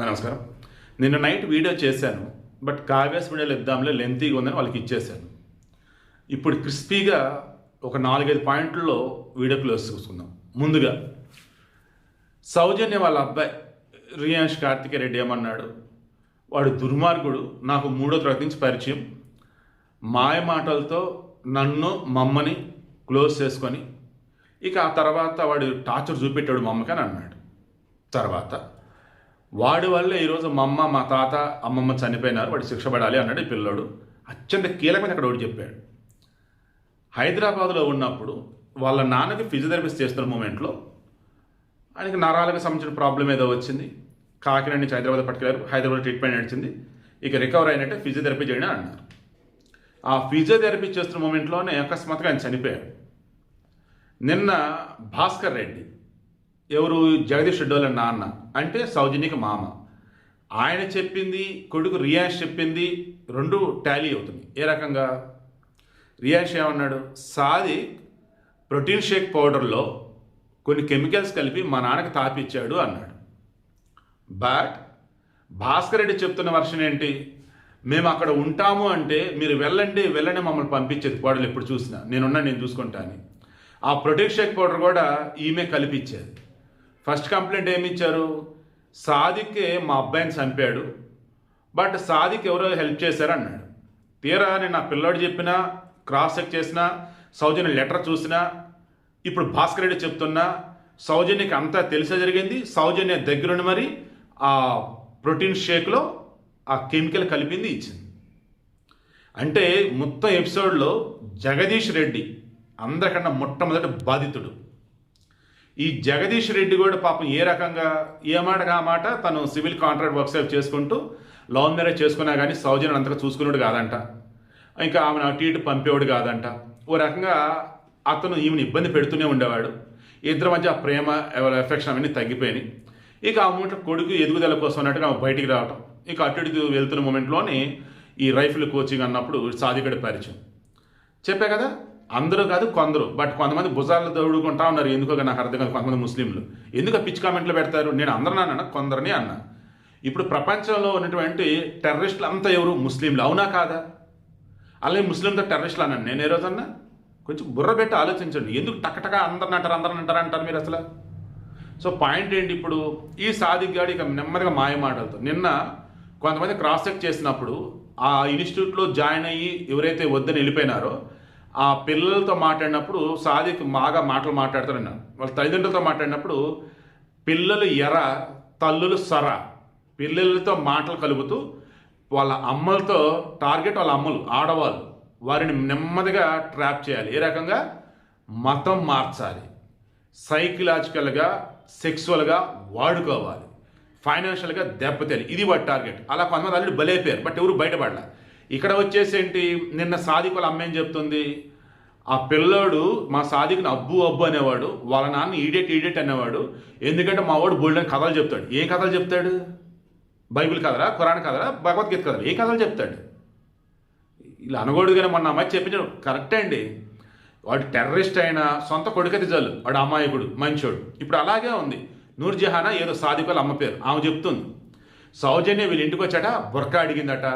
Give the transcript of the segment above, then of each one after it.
నమస్కారం. నిన్న night video చేశాను, బట్ కావ్యాస్ వీడియోలో ఇద్దాంలే లెంతీగా ఉందని వాళ్ళకి ఇచ్చేశాను. ఇప్పుడు క్రిస్పీగా ఒక 4-5 పాయింట్లలో వీడియో క్లోజ్ చూసుకుందాం. ముందుగా సౌజన్య వాళ్ళ అబ్బాయి రియాన్స్ కార్తికేయ రెడ్డి ఏమన్నాడు, వాడు దుర్మార్గుడు, నాకు 3వ తరగతి నుంచి పరిచయం, మాయ మాటలతో నన్ను మమ్మని క్లోజ్ చేసుకొని ఇక ఆ తర్వాత వాడు టార్చర్ చూపెట్టాడు మా అమ్మకని అన్నాడు. తర్వాత వాడి వల్లే ఈరోజు మా అమ్మ మా తాత అమ్మమ్మ చనిపోయినారు, వాడు శిక్ష పడాలి అన్నాడు ఈ పిల్లోడు. అత్యంత కీలకమైన అక్కడ ఒకటి చెప్పాడు. హైదరాబాద్లో ఉన్నప్పుడు వాళ్ళ నాన్నకి ఫిజియోథెరపిస్ట్ చేస్తున్న మూమెంట్లో ఆయనకి నరాలకు సంబంధించిన ప్రాబ్లం ఏదో వచ్చింది. కాకినాడ నుంచి హైదరాబాద్ పట్టుకెళ్ళారు, హైదరాబాద్ ట్రీట్మెంట్ నడిచింది. ఇక రికవర్ అయినట్టే ఫిజియోథెరపీ చేయడం అన్నారు. ఆ ఫిజియోథెరపీ చేస్తున్న మూమెంట్లోనే అకస్మాత్తుగా ఆయన చనిపోయాడు. నిన్న భాస్కర్ రెడ్డి, ఎవరు జగదీష్ రెడ్డి వాళ్ళ నాన్న, అంటే సౌజన్యకి మామ, ఆయన చెప్పింది కొడుకు రియాన్స్ చెప్పింది రెండు టాలీ అవుతుంది. ఏ రకంగా? రియాన్స్ ఏమన్నాడు, సాదిక్ ప్రోటీన్ షేక్ పౌడర్లో కొన్ని కెమికల్స్ కలిపి మా నాన్నకి తాపిచ్చాడు అన్నాడు. బట్ భాస్కర్ రెడ్డి చెప్తున్న వర్షన్ ఏంటి, మేము అక్కడ ఉంటాము అంటే మీరు వెళ్ళండి మమ్మల్ని పంపించేది పౌడర్లు ఎప్పుడు చూసినా, నేను చూసుకుంటాను. ఆ ప్రోటీన్ షేక్ పౌడర్ కూడా ఈమె కలిపిచ్చేది. ఫస్ట్ కంప్లైంట్ ఏమి ఇచ్చారు, సాదిక్కే మా అబ్బాయిని చంపాడు, బట్ సాదిక్ ఎవరో హెల్ప్ చేశారు అన్నాడు. తీరా నేను నా పిల్లోడు చెప్పినా, క్రాస్ చెక్ చేసినా, సౌజన్య లెటర్ చూసినా, ఇప్పుడు భాస్కర్ రెడ్డి చెప్తున్నా, సౌజన్యకి అంతా తెలిసే జరిగింది. సౌజన్య దగ్గరుండి మరి ఆ ప్రోటీన్ షేక్లో ఆ కెమికల్ కలిపింది ఇచ్చింది. అంటే మొత్తం ఎపిసోడ్లో జగదీష్ రెడ్డి అందరికన్నా మొట్టమొదటి బాధితుడు. ఈ జగదీష్ రెడ్డి కూడా పాపం ఏ రకంగా ఏ మాటగా ఆ మాట తను సివిల్ కాంట్రాక్ట్ వర్క్స్ చేసుకుంటూ లవ్ మ్యారేజ్ చేసుకున్నా కానీ సౌజన్యం అంతగా చూసుకునేవాడు కాదంట, ఇంకా ఆమెను అటు ఇటు పంపేవాడు కాదంట. ఓ రకంగా అతను ఈమెను ఇబ్బంది పెడుతూనే ఉండేవాడు. ఇద్దరి మధ్య ఆ ప్రేమ ఎఫెక్షన్ అవన్నీ తగ్గిపోయినాయి. ఇక ఆ మూట కొడుకు ఎదుగుదల కోసం అన్నట్టుగా బయటికి రావటం, ఇక అటు ఇటు వెళ్తున్న మూమెంట్లోనే ఈ రైఫిల్ కోచింగ్ అన్నప్పుడు సాదికుడి పరిచయం. చెప్పే కదా, అందరూ కాదు కొందరు, బట్ కొంతమంది భుజాలు దౌడుకుంటా ఉన్నారు. ఎందుకో నాకు అర్థం కాదు. కొంతమంది ముస్లింలు ఎందుకు పిచ్చి కామెంట్లు పెడతారు. నేను అందరిని అన్నా, కొందరిని అన్నా. ఇప్పుడు ప్రపంచంలో ఉన్నటువంటి టెర్రరిస్టులు అంతా ఎవరు? ముస్లింలు. అవునా కాదా? అలాగే ముస్లింతో టెర్రరిస్టులు అన్నాను నేను ఏ రోజన్నా? కొంచెం బుర్ర పెట్టి ఆలోచించండి. ఎందుకు టకటక అందరిని అంటారు మీరు అసలు? సో పాయింట్ ఏంటి, ఇప్పుడు ఈ సాదిక్ గాడు ఇక నెమ్మదిగా మాయ మాటలతో నిన్న కొంతమంది క్రాస్ చెక్ చేసినప్పుడు ఆ ఇన్స్టిట్యూట్లో జాయిన్ అయ్యి ఎవరైతే వద్దని వెళ్ళిపోయినారో ఆ పిల్లలతో మాట్లాడినప్పుడు సాదిక్ బాగా మాటలు మాట్లాడతారన్నారు. వాళ్ళ తల్లిదండ్రులతో మాట్లాడినప్పుడు పిల్లలు ఎర, తల్లులు సర, పిల్లలతో మాటలు కలుపుతూ వాళ్ళ అమ్మలతో టార్గెట్ వాళ్ళ అమ్మలు, ఆడవాళ్ళు, వారిని నెమ్మదిగా ట్రాప్ చేయాలి. ఏ రకంగా? మతం మార్చాలి, సైకలాజికల్గా సెక్సువల్గా వాడుకోవాలి, ఫైనాన్షియల్గా దెబ్బతేయాలి. ఇది వాడి టార్గెట్. అలా కొంతమంది ఆల్రెడీ బలైపోయారు, బట్ ఎవరు బయటపడలే. ఇక్కడ వచ్చేసి ఏంటి, నిన్న సాదిక్ వాళ్ళ అమ్మ ఏం చెప్తుంది, ఆ పిల్లోడు మా సాదిక్ని అబ్బు అనేవాడు, వాళ్ళ నాన్న ఈడేట్ అనేవాడు, ఎందుకంటే మా వాడు బోల్డెన్ కథలు చెప్తాడు. ఏం కథలు చెప్తాడు? బైబిల్ కథరా, ఖురాన్ కథరా, భగవద్గీత కథరా, ఏ కథలు చెప్తాడు? ఇలా అనకూడదు. కానీ మొన్న అమ్మాయి చెప్పించాడు, కరెక్టే అండి. వాడు టెర్రరిస్ట్ అయినా సొంత కొడుకైతే చాలు, వాడు అమాయకుడు, మంచోడు. ఇప్పుడు అలాగే ఉంది. నూర్జహానా ఏదో సాదిక్ వాళ్ళ అమ్మ పేరు, ఆమె చెప్తుంది సౌజన్య వీళ్ళ ఇంటికి వచ్చాట, బుర్కా అడిగిందట,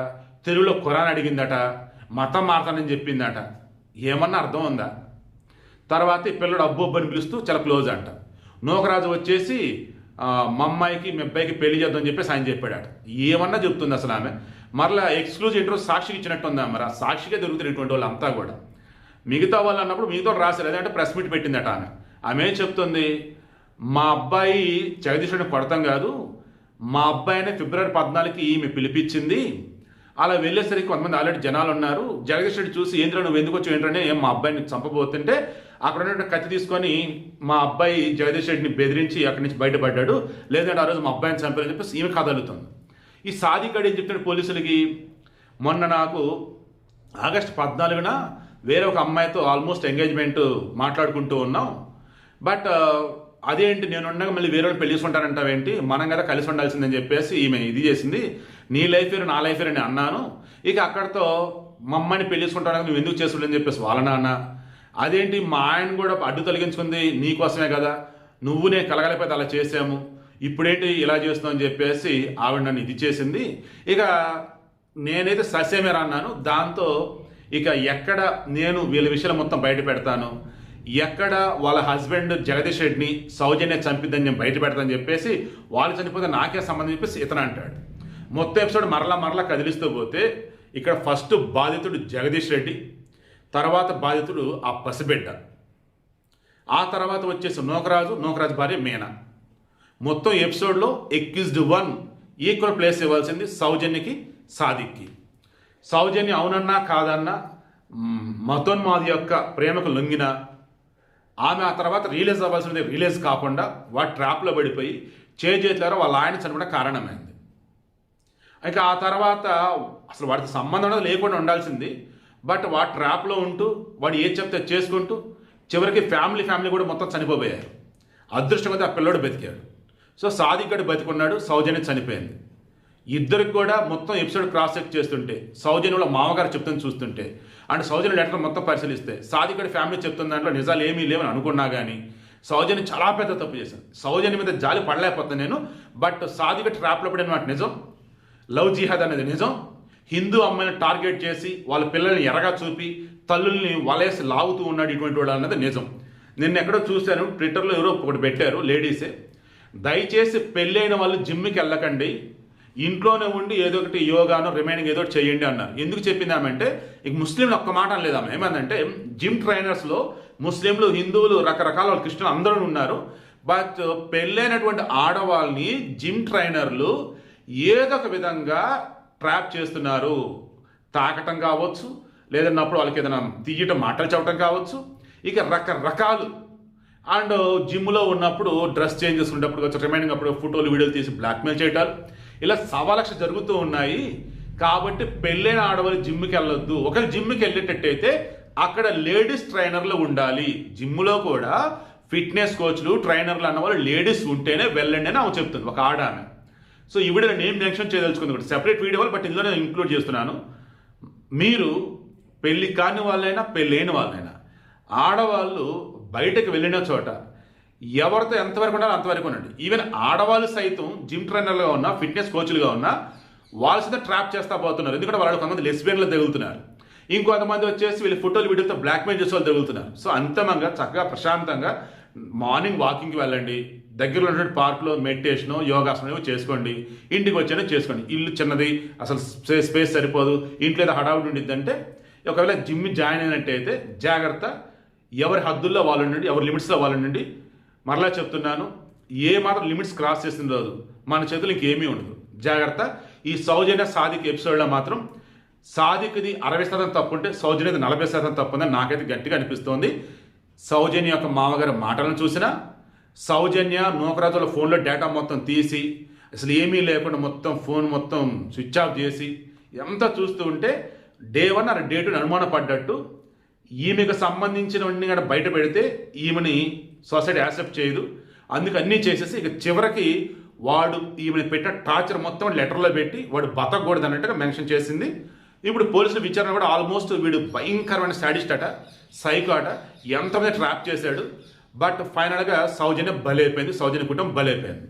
తెలుగులో ఖురాన్ అడిగిందట, మతం మారతానని చెప్పిందట. ఏమన్నా అర్థం ఉందా? తర్వాత ఈ పిల్లడు అబ్బని పిలుస్తూ చాలా క్లోజ్ అంట. నూకరాజు వచ్చేసి మా అమ్మాయికి మీ అబ్బాయికి పెళ్లి చేద్దామని చెప్పేసి ఆయన చెప్పాడట. ఏమన్నా చెప్తుంది అసలు ఆమె. మరలా ఎక్స్క్లూజివ్ ఇంటర్వ్యూ సాక్షికి ఇచ్చినట్టు ఉందా? మరి ఆ సాక్షికే దొరుకుతారు ఇటువంటి వాళ్ళు అంతా కూడా. మిగతా వాళ్ళు అన్నప్పుడు మిగతా వాళ్ళు రాశారు, అదంటే ప్రెస్ మీట్ పెట్టిందట ఆమె ఏం చెప్తుంది, మా అబ్బాయి జగదీశ్వరుని కొడతాం కాదు, మా అబ్బాయినే ఫిబ్రవరి 14కి ఈమె పిలిపించింది. అలా వెళ్ళేసరికి కొంతమంది ఆల్రెడీ జనాలు ఉన్నారు. జగదీష్ రెడ్డి చూసి ఏంద్రా నువ్వు ఎందుకు వచ్చి ఏంటనే మా అబ్బాయిని చంపబోతుంటే అక్కడ ఉన్న కత్తి తీసుకొని మా అబ్బాయి జగదీష్ రెడ్డిని బెదిరించి అక్కడి నుంచి బయటపడ్డాడు, లేదంటే ఆ రోజు మా అబ్బాయిని చంపారని చెప్పేసి ఈమె కదలుతుంది. ఈ సాదిక్ గారు ఏం చెప్తాడు పోలీసులకి, మొన్న నాకు ఆగస్టు 14న వేరే ఒక అమ్మాయితో ఆల్మోస్ట్ ఎంగేజ్మెంట్ మాట్లాడుకుంటూ ఉన్నాం, బట్ అదేంటి నేను ఉండగా మళ్ళీ వేరే వాళ్ళు పెళ్లి చేసుకుంటానంటావేంటి, మనం కదా కలిసి ఉండాల్సిందని చెప్పేసి ఈమె ఇది చేసింది, నీ లైఫ్ వేరు నా లైఫ్ వేరు అని అన్నాను. ఇక అక్కడితో మా అమ్మాయిని పెళ్లి చేసుకుంటాను నువ్వు ఎందుకు చేసుకుంటానని చెప్పేసి వాళ్ళ నాన్న, అదేంటి మా ఆయన కూడా అడ్డు తొలగించుకుంది నీకోసమే కదా, నువ్వు నేను కలగలేకపోతే అలా చేసాము, ఇప్పుడేంటి ఇలా చేస్తున్నావు అని చెప్పేసి ఆవిడ నన్ను ఇది చేసింది. ఇక నేనైతే ససేమేరా అన్నాను. దాంతో ఇక ఎక్కడ నేను వీళ్ళ విషయాలు మొత్తం బయట పెడతాను, ఎక్కడ వాళ్ళ హస్బెండ్ జగదీష్ రెడ్డిని సౌజన్య చంపిద్దని నేను బయట పెడతానని చెప్పేసి వాళ్ళు చనిపోతే నాకే సంబంధం చెప్పేసి ఇతను అంటాడు. మొత్తం ఎపిసోడ్ మరలా కదిలిస్తూ పోతే ఇక్కడ ఫస్ట్ బాధితుడు జగదీష్ రెడ్డి, తర్వాత బాధితుడు ఆ పసిబిడ్డ, ఆ తర్వాత వచ్చేసి నూకరాజు భార్య మీనా. మొత్తం ఎపిసోడ్లో ఎక్యూజ్డ్ 1 ఈక్వల్ ప్లేస్ ఇవ్వాల్సింది సౌజన్యకి, సాదిక్కి. సౌజన్య అవునన్నా కాదన్నా మతోన్మాది యొక్క ప్రేమకు లొంగిన ఆమె ఆ తర్వాత రియలైజ్ అవ్వాల్సింది రియలైజ్ కాకుండా వాటి ట్రాప్లో పడిపోయి చేతులారా వాళ్ళ ఆయన చనిపోవడం కారణమైంది. ఇక ఆ తర్వాత అసలు వాడికి సంబంధం లేకుండా ఉండాల్సింది, బట్ వాడి ట్రాప్లో ఉంటూ వాడు ఏది చెప్తే చేసుకుంటూ చివరికి ఫ్యామిలీ కూడా మొత్తం చనిపోయారు. అదృష్టంగా ఆ పిల్లోడు బతికాడు. సో సాదిక్ బతికున్నాడు, సౌజన్య చనిపోయింది. ఇద్దరికి కూడా మొత్తం ఎపిసోడ్ క్రాస్ చెక్ చేస్తుంటే సౌజన్యంలో మామగారు చెప్తుంది చూస్తుంటే అండ్ సౌజన్య లెటర్ మొత్తం పరిశీలిస్తే సాదిక్ ఫ్యామిలీ చెప్తున్న దాంట్లో నిజాలు ఏమీ లేవని అనుకున్నా కానీ సౌజన్య చాలా పెద్ద తప్పు చేశాను. సౌజన్య మీద జాలి పడలేకపోతాను నేను. బట్ సాదిక్ ట్రాప్లో పడిన మాట నిజం, లవ్ జిహాద్ అనేది నిజం. హిందూ అమ్మాయిని టార్గెట్ చేసి వాళ్ళ పిల్లల్ని ఎరగా చూపి తల్లుల్ని వలేసి లాగుతూ ఉన్నాడు ఇటువంటి వాడు అన్నది నిజం. నిన్న ఎక్కడో చూశాను, ట్విట్టర్లో ఎవరో ఒకటి పెట్టారు లేడీసే, దయచేసి పెళ్ళైన వాళ్ళు జిమ్కి వెళ్ళకండి, ఇంట్లోనే ఉండి ఏదో ఒకటి యోగాను రిమైనింగ్ ఏదో ఒకటి చేయండి అన్నారు. ఎందుకు చెప్పిందామంటే ఇక ముస్లింలు ఒక్క మాట అనలేదాము. ఏమందంటే జిమ్ ట్రైనర్స్లో ముస్లింలు, హిందువులు, రకరకాల క్రిస్టియన్లు అందరూ ఉన్నారు. బట్ పెళ్ళైనటువంటి ఆడవాళ్ళని జిమ్ ట్రైనర్లు ఏదో ఒక విధంగా ట్రాప్ చేస్తున్నారు. తాకటం కావచ్చు, లేదన్నప్పుడు వాళ్ళకి ఏదైనా తీయటం, మాటలు చెప్పడం కావచ్చు, ఇక రకరకాలు. అండ్ జిమ్లో ఉన్నప్పుడు డ్రెస్ చేంజ్ చేసుకునేటప్పుడు వచ్చి రిమైనింగ్ అప్పుడు ఫోటోలు వీడియోలు తీసి బ్లాక్మెయిల్ చేయటాలు, ఇలా 1,000,000 జరుగుతూ ఉన్నాయి. కాబట్టి పెళ్ళైన ఆడవాళ్ళు జిమ్కి వెళ్ళొద్దు. ఒకవేళ జిమ్కి వెళ్ళేటట్టయితే అక్కడ లేడీస్ ట్రైనర్లు ఉండాలి. జిమ్లో కూడా ఫిట్నెస్ కోచ్లు, ట్రైనర్లు అన్న వాళ్ళు లేడీస్ ఉంటేనే వెళ్ళండి అని ఆమె చెప్తుంది, ఒక ఆడామె. సో ఈ వీడియో నేమ్ మెన్షన్ చేయదలుచుకుంది కూడా సెపరేట్ వీడియో వాళ్ళు, బట్ ఇందులో నేను ఇంక్లూడ్ చేస్తున్నాను. మీరు పెళ్ళి కాని వాళ్ళైనా పెళ్ళైన వాళ్ళైనా ఆడవాళ్ళు బయటకు వెళ్ళిన చోట ఎవరితో ఎంతవరకు ఉండాలో అంతవరకు ఉండండి. ఈవెన్ ఆడవాళ్ళు సైతం జిమ్ ట్రైనర్లుగా ఉన్నా, ఫిట్నెస్ కోచ్లుగా ఉన్నా వాళ్ళ సైతం ట్రాప్ చేస్తా పోతున్నారు. ఎందుకంటే వాళ్ళు కొంతమంది లెస్బియన్లు తగులుతున్నారు, ఇంకొంతమంది వచ్చేసి వీళ్ళు ఫోటోలు వీడియోతో బ్లాక్మెయిల్ చేసే వాళ్ళు తగులుతున్నారు. సో అంతమంగా చక్కగా ప్రశాంతంగా మార్నింగ్ వాకింగ్కి వెళ్ళండి, దగ్గరలో ఉన్నటువంటి పార్క్లో మెడిటేషను, యోగాసనం చేసుకోండి, ఇంటికి వచ్చానో చేసుకోండి. ఇల్లు చిన్నది, అసలు స్పేస్ సరిపోదు, ఇంట్లో ఏదో హడావుడి ఉండిద్దంటే ఒకవేళ జిమ్ జాయిన్ అయినట్టయితే జాగ్రత్త, ఎవరి హద్దుల్లో వాళ్ళు ఉండండి, ఎవరి లిమిట్స్లో వాళ్ళు ఉండండి. మరలా చెప్తున్నాను, ఏ మాత్రం లిమిట్స్ క్రాస్ చేసిన రోజు మన చేతులు ఇంకేమీ ఉండదు, జాగ్రత్త. ఈ సౌజన్య సాదిక్ ఎపిసోడ్లో మాత్రం సాదిక్ది 60% తప్పు ఉంటే సౌజన్యది 40% తప్పు ఉందని నాకైతే గట్టిగా అనిపిస్తోంది. సౌజన్య యొక్క మామగారి మాటలను చూసినా, సౌజన్య నూకరాజుల ఫోన్లో డేటా మొత్తం తీసి అసలు ఏమీ లేకుండా మొత్తం ఫోన్ మొత్తం స్విచ్ ఆఫ్ చేసి ఎంత చూస్తూ ఉంటే డే 1 ఆర్ డే 2 అనుమాన పడ్డట్టు ఈమెకు సంబంధించినవన్నీ కూడా బయట పెడితే ఈమెని సొసైటీ యాక్సెప్ట్ చేయదు. అందుకు అన్నీ చేసేసి ఇక చివరికి వాడు ఈమెను పెట్టిన టార్చర్ మొత్తం లెటర్లో పెట్టి వాడు బతకూడదు అన్నట్టుగా మెన్షన్ చేసింది. ఇప్పుడు పోలీసుల విచారణ కూడా ఆల్మోస్ట్ వీడు భయంకరమైన సాడిస్ట్ అట, సైకో అట, ఎంతమంది ట్రాప్ చేశాడు. బట్ ఫైనల్గా సౌజన్య బలైపోయింది, సౌజన్య కుటుంబం బలైపోయింది.